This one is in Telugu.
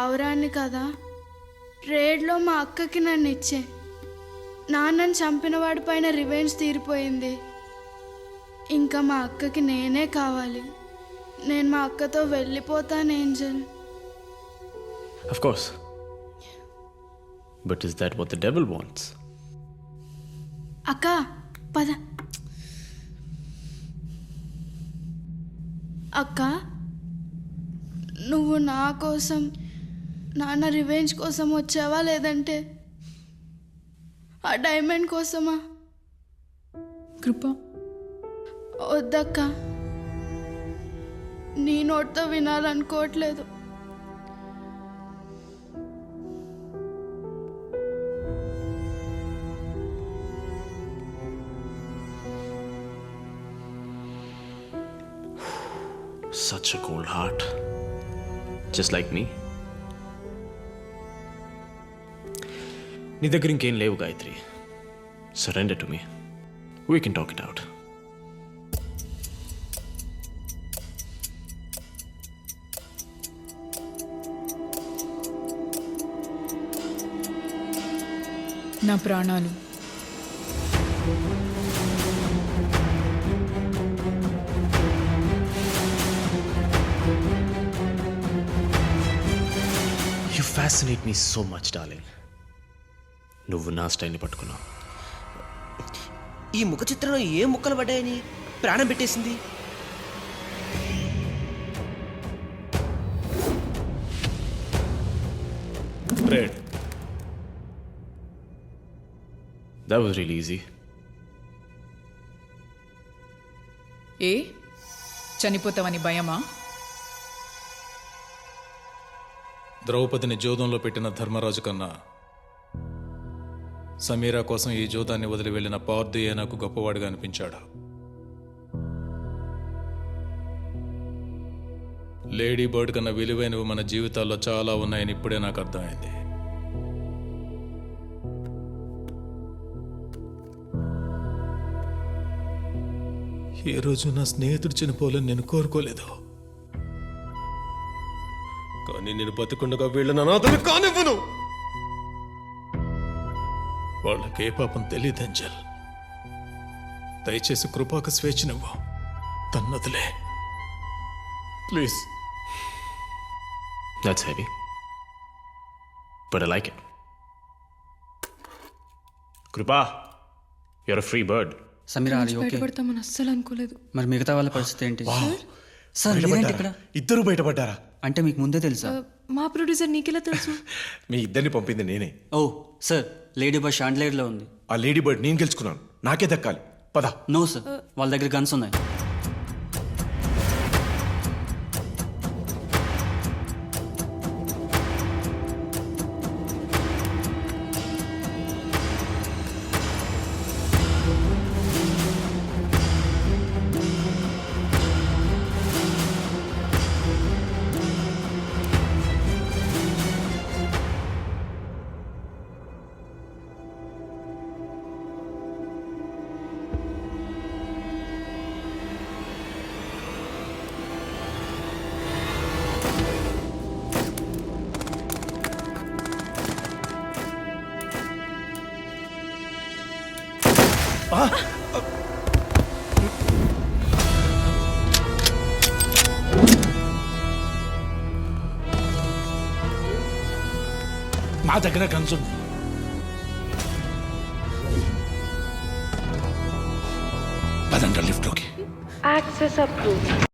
పావురాన్ని కదా, రేడ్లో మా అక్కకి నన్ను ఇచ్చే. నాన్నని చంపిన వాడి పైన రివెంజ్ తీరిపోయింది. ఇంకా మా అక్కకి నేనే కావాలి. నేను మా అక్కతో వెళ్ళిపోతాను Angel. Of course. But is that what the devil wants? అక్క పద. అక్క, నువ్వు నా కోసం, నాన్న రివెంజ్ కోసం వచ్చావా లేదంటే ఆ డైమండ్ కోసమా? కృప, వద్దక్క, నీ నోటితో వినాలనుకోవట్లేదు. Such a cold heart. Just like me. నీ దగ్గర ఇంకేం లేవు Gayatri. Surrender to me. We can talk it out. నా ప్రాణాలు You fascinate me so much, darling. నువ్వు నా స్టైల్ని పట్టుకున్నావు. ఈ ముఖ చిత్రంలో ఏ ముక్కలు పడ్డాయని ప్రాణం పెట్టేసింది? Bread. That was really easy. ఏ చనిపోతావని భయమా? ద్రౌపదిని జోదంలో పెట్టిన ధర్మరాజు కన్నా సమీరా కోసం ఈ జోదాన్ని వదిలి వెళ్లిన పార్థియే నాకు గొప్పవాడిగా అనిపించాడు. లేడీ బర్డ్ కన్నా విలువైనవి మన జీవితాల్లో చాలా ఉన్నాయని ఇప్పుడే నాకు అర్థమైంది. ఏ రోజు నా స్నేహితుడు చనిపోవాలని నేను కోరుకోలేదు, కానీ నేను బతికుండగా వీళ్ళని అనాథలు కానివ్వను. వాళ్ళకే పాపం తెలియదు అంజల్. దయచేసి కృపాకు స్వేచ్ఛనివ్వు, తన్నదిలే please. That's heavy. But I like it. Krupa, you're a free bird. Sameera, అది ఓకే? బయటపడతామని అస్సలు అనుకోలేదు. మరి మిగతా వాళ్ళ పరిస్థితి ఏంటి? సార్ మీరేంటి ఇక్కడ? ఇద్దరు బయటపడ్డారా? అంటే మీకు ముందే తెలుసా? మా ప్రొడ్యూసర్ నీకెలా తెలుసు? మీ ఇద్దరిని పంపింది నేనే. ఓ సార్, లేడీ బర్డ్ షాండ్లేర్లో ఉంది. ఆ లేడీ బర్డ్ నేను గెలుచుకున్నాను, నాకే దక్కాలి. పద. నో సార్, వాళ్ళ దగ్గర గన్స్ ఉన్నాయి. నా దగ్గర గన్స్ ఉంది. పదండి లిఫ్ట్లోకి. Access approved.